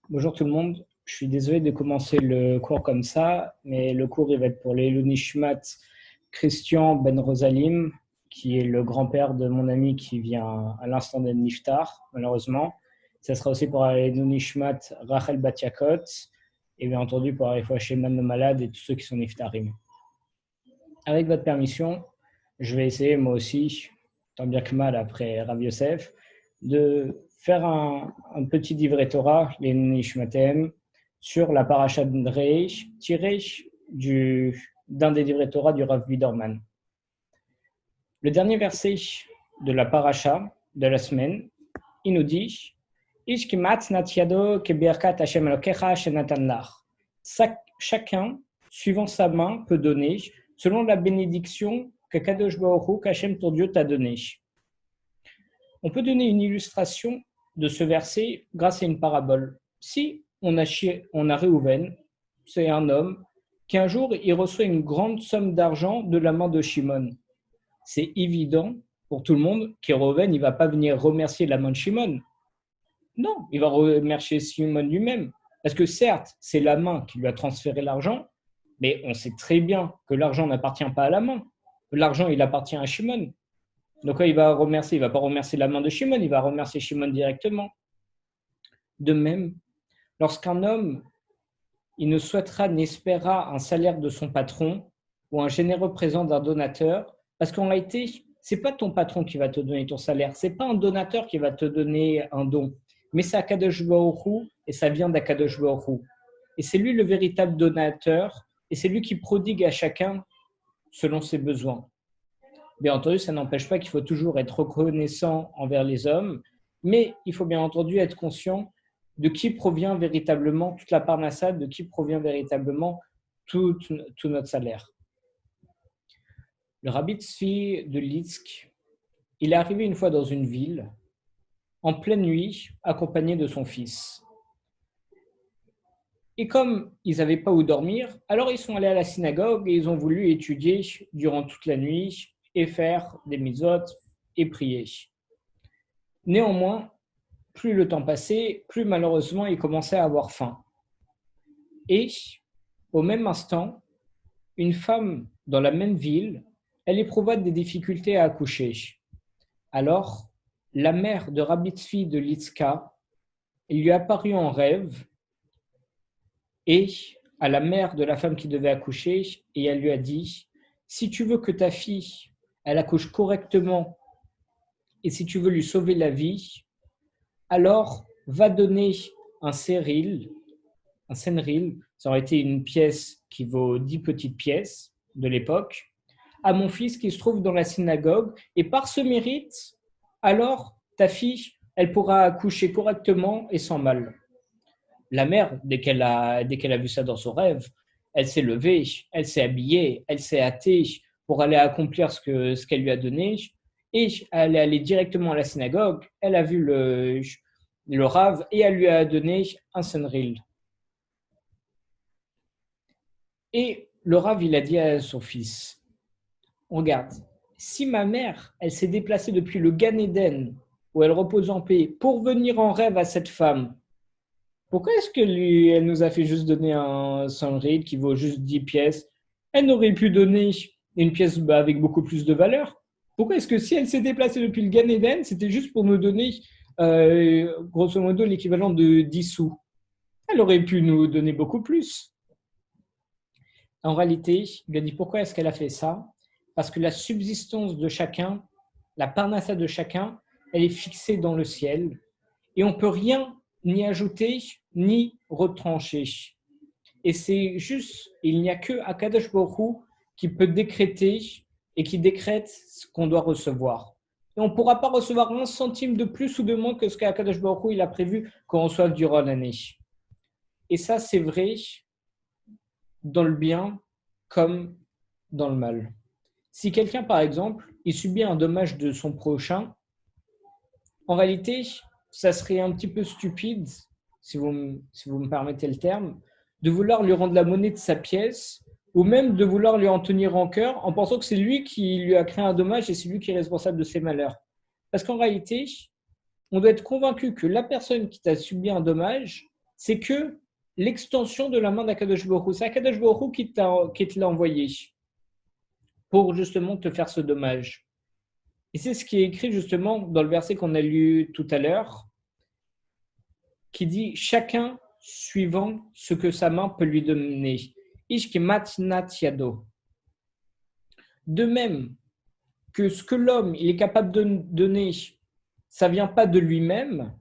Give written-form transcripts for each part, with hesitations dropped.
Bonjour tout le monde, je suis désolé de commencer le cours comme ça, mais le cours il va être pour l'Eilou Nishmat Christian Ben Rosalim, qui est le grand-père de mon ami qui vient à l'instant d'être niftar, malheureusement. Ça sera aussi pour l'Eilou Nishmat Rachel Batiakot, et bien entendu pour les fois chez Man malade et tous ceux qui sont niftarim. Avec votre permission, je vais essayer moi aussi, tant bien que mal après Rav Yosef, de faire un petit livret Torah, les Nishmatem, sur la paracha de Reish, tiré d'un des livrets Torah du Rav Biderman. Le dernier verset de la paracha de la semaine, il nous dit Ish kimat natiado kebirkat Hashem Elokecha shenatan lach. Chacun, suivant sa main, peut donner selon la bénédiction que Kadosh Baruch Hu, qu'Hashem ton Dieu t'a donnée. On peut donner une illustration de ce verset grâce à une parabole. Si on a Réhouven, c'est un homme qui un jour il reçoit une grande somme d'argent de la main de Shimon. C'est évident pour tout le monde que Réhouven il va pas venir remercier la main de Shimon. Non, il va remercier Shimon lui-même. Parce que certes, c'est la main qui lui a transféré l'argent, mais on sait très bien que l'argent n'appartient pas à la main. L'argent, il appartient à Shimon. Donc, il va remercier, il ne va pas remercier la main de Shimon, il va remercier Shimon directement. De même, lorsqu'un homme, il ne souhaitera, n'espérera un salaire de son patron ou un généreux présent d'un donateur, parce qu'en réalité, ce n'est pas ton patron qui va te donner ton salaire, ce n'est pas un donateur qui va te donner un don, mais c'est Akadosh Baruch Hu, et ça vient d'Akadosh Baruch Hu. Et c'est lui le véritable donateur, et c'est lui qui prodigue à chacun selon ses besoins. Bien entendu, ça n'empêche pas qu'il faut toujours être reconnaissant envers les hommes, mais il faut bien entendu être conscient de qui provient véritablement toute la parnassa, de qui provient véritablement tout notre salaire. Le Rabbi Tzvi de Litsk, il est arrivé une fois dans une ville, en pleine nuit, accompagné de son fils. Et comme ils n'avaient pas où dormir, alors ils sont allés à la synagogue et ils ont voulu étudier durant toute la nuit et faire des mitzvot et prier. Néanmoins, plus le temps passait, plus malheureusement ils commençaient à avoir faim. Et au même instant, une femme dans la même ville, elle éprouva des difficultés à accoucher. Alors, la mère de Rabbi Tzvi de Litska, il lui apparut en rêve et à la mère de la femme qui devait accoucher, et elle lui a dit, si tu veux que ta fille, elle accouche correctement, et si tu veux lui sauver la vie, alors va donner un senril, ça aurait été une pièce qui vaut 10 petites pièces de l'époque, à mon fils qui se trouve dans la synagogue, et par ce mérite, alors ta fille, elle pourra accoucher correctement et sans mal. La mère, dès qu'elle a vu ça dans son rêve, elle s'est levée, elle s'est habillée, elle s'est hâtée pour aller accomplir ce qu'elle lui a donné, et elle est allée directement à la synagogue, elle a vu le Rav, et elle lui a donné un senril. Et le Rav, il a dit à son fils, regarde, si ma mère, elle s'est déplacée depuis le Gan Eden, où elle repose en paix, pour venir en rêve à cette femme, pourquoi est-ce qu'elle nous a fait juste donner un senril qui vaut juste 10 pièces? Elle n'aurait pu donner une pièce avec beaucoup plus de valeur. Pourquoi est-ce que si elle s'est déplacée depuis le Gan Eden, c'était juste pour nous donner grosso modo l'équivalent de 10 sous? Elle aurait pu nous donner beaucoup plus. En réalité, il lui a dit pourquoi est-ce qu'elle a fait ça? Parce que la subsistance de chacun, la parnassa de chacun, elle est fixée dans le ciel et on ne peut rien ni ajouter ni retrancher. Et c'est juste, il n'y a que Akadosh Baruch Hu qui peut décréter et qui décrète ce qu'on doit recevoir. Et on ne pourra pas recevoir un centime de plus ou de moins que ce qu'Akadosh Baruch Hu il a prévu qu'on reçoive durant l'année. Et ça, c'est vrai dans le bien comme dans le mal. Si quelqu'un, par exemple, il subit un dommage de son prochain, en réalité, ça serait un petit peu stupide, si vous me permettez le terme, de vouloir lui rendre la monnaie de sa pièce ou même de vouloir lui en tenir rancœur en pensant que c'est lui qui lui a créé un dommage et c'est lui qui est responsable de ses malheurs. Parce qu'en réalité, on doit être convaincu que la personne qui t'a subi un dommage, c'est que l'extension de la main d'Akadosh Baruch Hu. C'est Akadosh Baruch Hu qui te l'a envoyé pour justement te faire ce dommage. Et c'est ce qui est écrit justement dans le verset qu'on a lu tout à l'heure, qui dit chacun suivant ce que sa main peut lui donner. Ish kemat nat yado. De même que ce que l'homme il est capable de donner, ça vient pas de lui-même,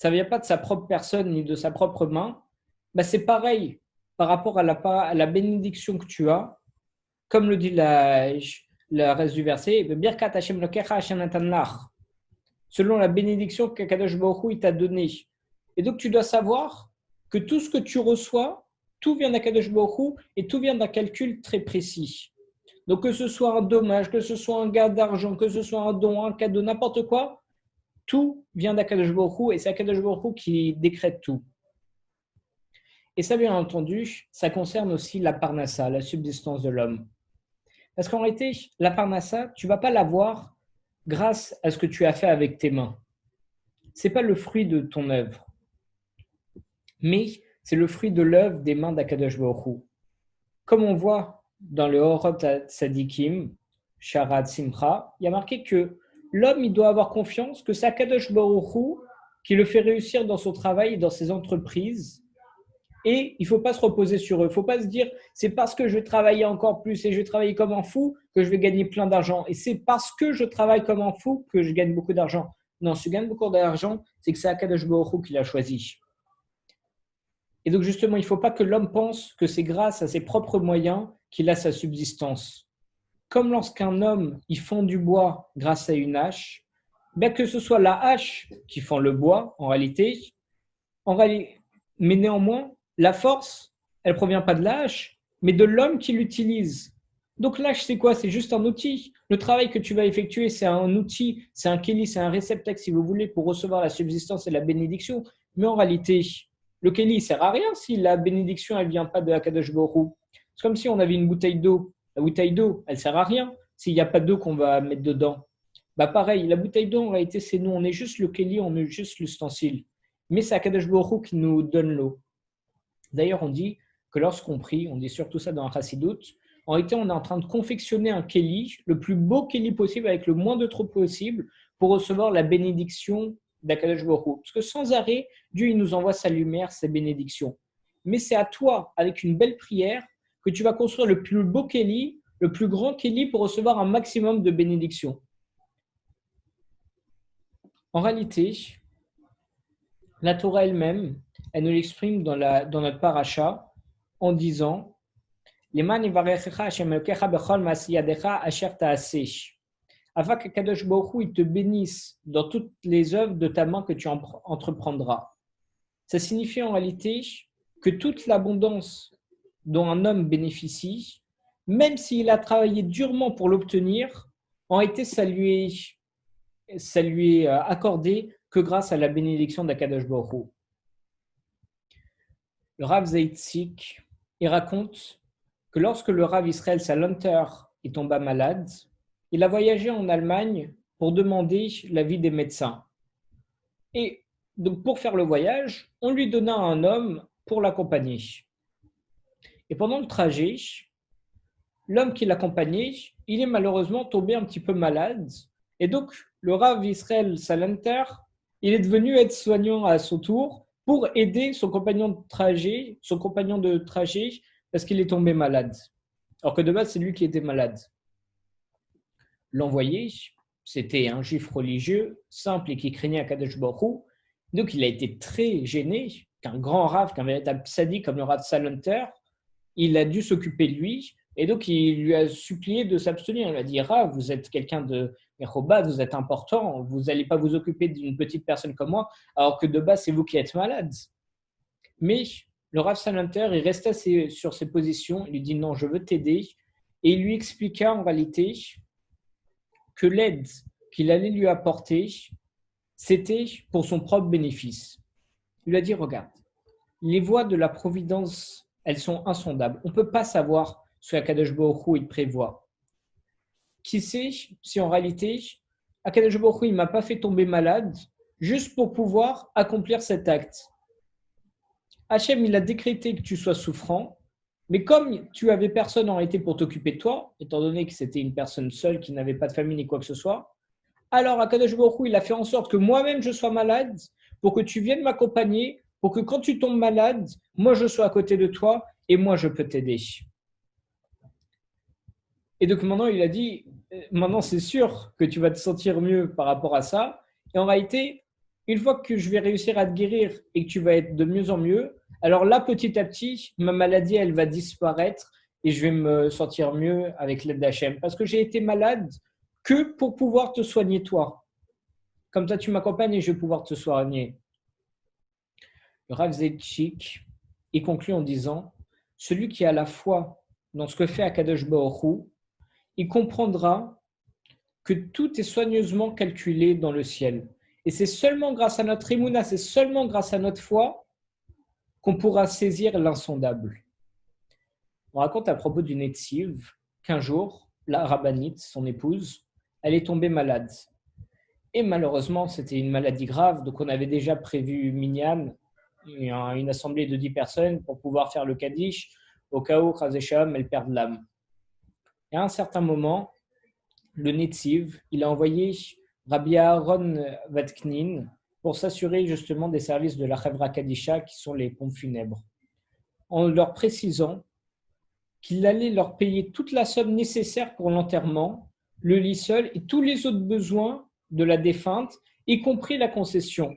ça vient pas de sa propre personne ni de sa propre main, bah c'est pareil par rapport à la bénédiction que tu as, comme le dit le reste du verset, Birkat Hashem Lokecha Hashem Natan Lach, selon la bénédiction qu'Akadosh Baruch Hu il t'a donnée. Et donc tu dois savoir que tout ce que tu reçois, tout vient d'Akadosh Baruch Hu et tout vient d'un calcul très précis. Donc que ce soit un dommage, que ce soit un gain d'argent, que ce soit un don, un cadeau, n'importe quoi, tout vient d'Akadosh Baruch Hu et c'est Akadosh Baruch Hu qui décrète tout. Et ça, bien entendu, ça concerne aussi la parnassa, la subsistance de l'homme. Parce qu'en réalité, la parnassa, tu ne vas pas l'avoir grâce à ce que tu as fait avec tes mains. Ce n'est pas le fruit de ton œuvre, mais c'est le fruit de l'œuvre des mains d'Akadosh Baruch Hu. Comme on voit dans le Orot Tzadikim, Sharat Simcha, il y a marqué que l'homme il doit avoir confiance que c'est Akadosh Baruch Hu qui le fait réussir dans son travail et dans ses entreprises. Et il ne faut pas se reposer sur eux. Il ne faut pas se dire c'est parce que je vais travailler encore plus et je vais travailler comme un fou que je vais gagner plein d'argent. Et c'est parce que je travaille comme un fou que je gagne beaucoup d'argent. Non, si tu gagnes beaucoup d'argent, c'est que c'est Akadosh Baruch Hu qui l'a choisi. Et donc justement, il ne faut pas que l'homme pense que c'est grâce à ses propres moyens qu'il a sa subsistance. Comme lorsqu'un homme il fend du bois grâce à une hache, bien que ce soit la hache qui fend le bois en réalité, mais néanmoins, la force, elle ne provient pas de la hache, mais de l'homme qui l'utilise. Donc l'hache, c'est quoi? C'est juste un outil. Le travail que tu vas effectuer, c'est un outil, c'est un kéli, c'est un réceptacle, si vous voulez, pour recevoir la subsistance et la bénédiction. Mais en réalité, le kéli ne sert à rien si la bénédiction, elle ne vient pas de Akadosh Baruch Hu. C'est comme si on avait une bouteille d'eau. La bouteille d'eau, elle ne sert à rien s'il n'y a pas d'eau qu'on va mettre dedans. Bah pareil, la bouteille d'eau, en réalité, c'est nous. On est juste le kéli, on est juste l'ustensile. Mais c'est Akadosh Baruch Hu qui nous donne l'eau. D'ailleurs, on dit que lorsqu'on prie, on dit surtout ça dans un chassidout, en réalité, on est en train de confectionner un kéli, le plus beau kéli possible, avec le moins de trop possible, pour recevoir la bénédiction d'Akadosh Baruch Hu. Parce que sans arrêt, Dieu il nous envoie sa lumière, sa bénédiction. Mais c'est à toi, avec une belle prière, que tu vas construire le plus beau kéli, le plus grand kéli pour recevoir un maximum de bénédiction. En réalité, la Torah elle-même, elle nous l'exprime dans notre paracha en disant afin qu'Akadosh Baruch Hu il te bénisse dans toutes les œuvres de ta main que tu entreprendras. Ça signifie en réalité que toute l'abondance dont un homme bénéficie, même s'il a travaillé durement pour l'obtenir, en réalité ça lui est accordé que grâce à la bénédiction d'Akadosh Baruch Hu. Le Rav Zeitzik, il raconte que lorsque le Rav Israël Salanter est tombé malade, il a voyagé en Allemagne pour demander l'avis des médecins. Et donc pour faire le voyage, on lui donna un homme pour l'accompagner. Et pendant le trajet, l'homme qui l'accompagnait, il est malheureusement tombé un petit peu malade. Et donc, le Rav Israël Salanter, il est devenu aide-soignant à son tour pour aider son compagnon de trajet, parce qu'il est tombé malade. Alors que de base, c'est lui qui était malade. L'envoyé, c'était un juif religieux, simple et qui craignait Akadosh Baruch Hu. Donc, il a été très gêné qu'un grand Rav, qu'un véritable tzaddik comme le Rav Salanter, il a dû s'occuper de lui. Et donc, il lui a supplié de s'abstenir. Il a dit, Rav, vous êtes quelqu'un de Mechobat, vous êtes important, vous n'allez pas vous occuper d'une petite personne comme moi, alors que de base, c'est vous qui êtes malade. Mais le Rav Salanter, il restait sur ses positions. Il lui dit, non, je veux t'aider. Et il lui expliqua en réalité que l'aide qu'il allait lui apporter, c'était pour son propre bénéfice. Il lui a dit, regarde, les voies de la providence, elles sont insondables. On ne peut pas savoir ce qu'Akadosh Baruch Hu il prévoit. Qui sait si en réalité, Akadosh Baruch Hu il ne m'a pas fait tomber malade juste pour pouvoir accomplir cet acte. Hachem, il a décrété que tu sois souffrant, mais comme tu avais personne en réalité pour t'occuper de toi, étant donné que c'était une personne seule qui n'avait pas de famille ni quoi que ce soit, alors Akadosh Baruch Hu, il a fait en sorte que moi-même je sois malade pour que tu viennes m'accompagner, pour que quand tu tombes malade, moi je sois à côté de toi et moi je peux t'aider. Et donc maintenant il a dit, maintenant c'est sûr que tu vas te sentir mieux par rapport à ça. Et en réalité, une fois que je vais réussir à te guérir et que tu vas être de mieux en mieux, alors là petit à petit, ma maladie elle va disparaître et je vais me sentir mieux avec l'aide d'Hachem. Parce que j'ai été malade que pour pouvoir te soigner toi. Comme ça, tu m'accompagnes et je vais pouvoir te soigner. Le Rav Zeitchik, il conclut en disant, celui qui a la foi dans ce que fait Akadosh Baruch Hu, il comprendra que tout est soigneusement calculé dans le ciel. Et c'est seulement grâce à notre émouna, c'est seulement grâce à notre foi qu'on pourra saisir l'insondable. On raconte à propos d'une Netziv qu'un jour, la rabbinite, son épouse, elle est tombée malade. Et malheureusement, c'était une maladie grave, donc on avait déjà prévu Minyan, une assemblée de 10 personnes pour pouvoir faire le Kaddish au cas où Chazécham, elle perde l'âme. Et à un certain moment, le Netziv, il a envoyé Rabbi Aaron Vatknin pour s'assurer justement des services de la Chevra Kadisha qui sont les pompes funèbres, en leur précisant qu'il allait leur payer toute la somme nécessaire pour l'enterrement, le lit seul et tous les autres besoins de la défunte, y compris la concession.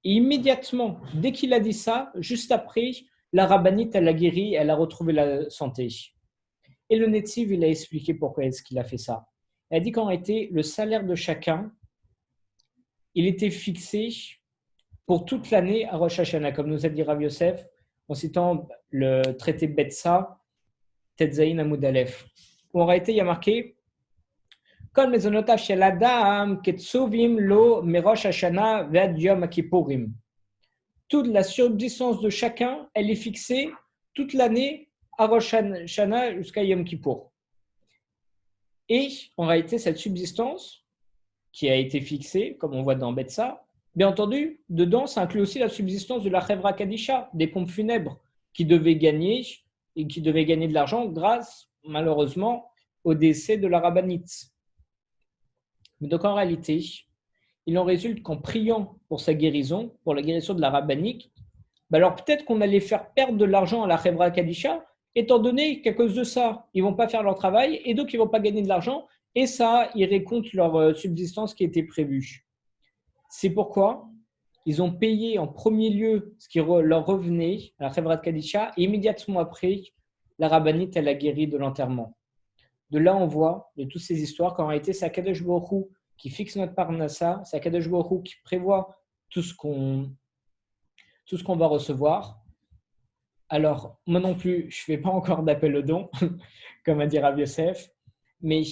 Et immédiatement, dès qu'il a dit ça, juste après, la rabbinite, elle a guéri, elle a retrouvé la santé. Et le Netziv, il a expliqué pourquoi est-ce qu'il a fait ça. Il a dit qu'en réalité, le salaire de chacun, il était fixé pour toute l'année à Rosh Hashanah, comme nous a dit Rav Yosef, en citant le traité Betsa, Tetzaïn Amoud Aleph. En réalité, il y a marqué Kol mezonotav shel adam ketzuvim lo merosh Hashanah ve'ad yom Kippurim. Toute la subsistance de chacun, elle est fixée toute l'année à Rosh Hashanah jusqu'à Yom Kippour. Et en réalité, cette subsistance qui a été fixée, comme on voit dans Betsa, bien entendu, dedans, ça inclut aussi la subsistance de la Chevra Kadisha, des pompes funèbres, qui devaient gagner de l'argent grâce, malheureusement, au décès de la rabbinite. Donc en réalité, il en résulte qu'en priant pour sa guérison, pour la guérison de la rabbinique, alors peut-être qu'on allait faire perdre de l'argent à la Chevra Kadisha, étant donné qu'à cause de ça, ils ne vont pas faire leur travail et donc ils ne vont pas gagner de l'argent et ça irait contre leur subsistance qui était prévue. C'est pourquoi ils ont payé en premier lieu ce qui leur revenait à la Chevra Kadisha et immédiatement après, la rabbinite, elle a guéri de l'enterrement. De là, on voit de toutes ces histoires qu'en réalité, c'est Akadosh Baruch Hu qui fixe notre parnassa, c'est Akadosh Baruch Hu qui prévoit tout ce qu'on va recevoir. Alors, moi non plus, je ne fais pas encore d'appel au don, comme a dit Rav Yosef, mais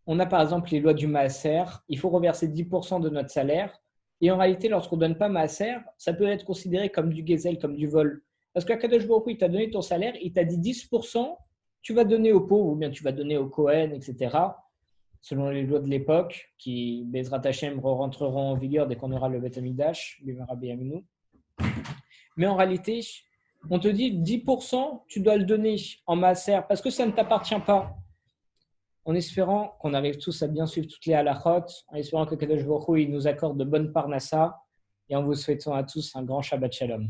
on a par exemple les lois du Maaser, il faut reverser 10% de notre salaire, et en réalité, lorsqu'on ne donne pas Maaser, ça peut être considéré comme du gezel, comme du vol. Parce qu'Akadosh Baruch Hu, il t'a donné ton salaire, il t'a dit 10%, tu vas donner aux pauvres, ou bien tu vas donner au Kohen, etc., selon les lois de l'époque, qui, Bezrat Hashem, rentreront en vigueur dès qu'on aura le Beth Amidash, mais en réalité, on te dit 10%, tu dois le donner en maaser parce que ça ne t'appartient pas. En espérant qu'on arrive tous à bien suivre toutes les halachot, en espérant que Kadosh Baruch Hu nous accorde de bonnes parnassa et en vous souhaitant à tous un grand Shabbat Shalom.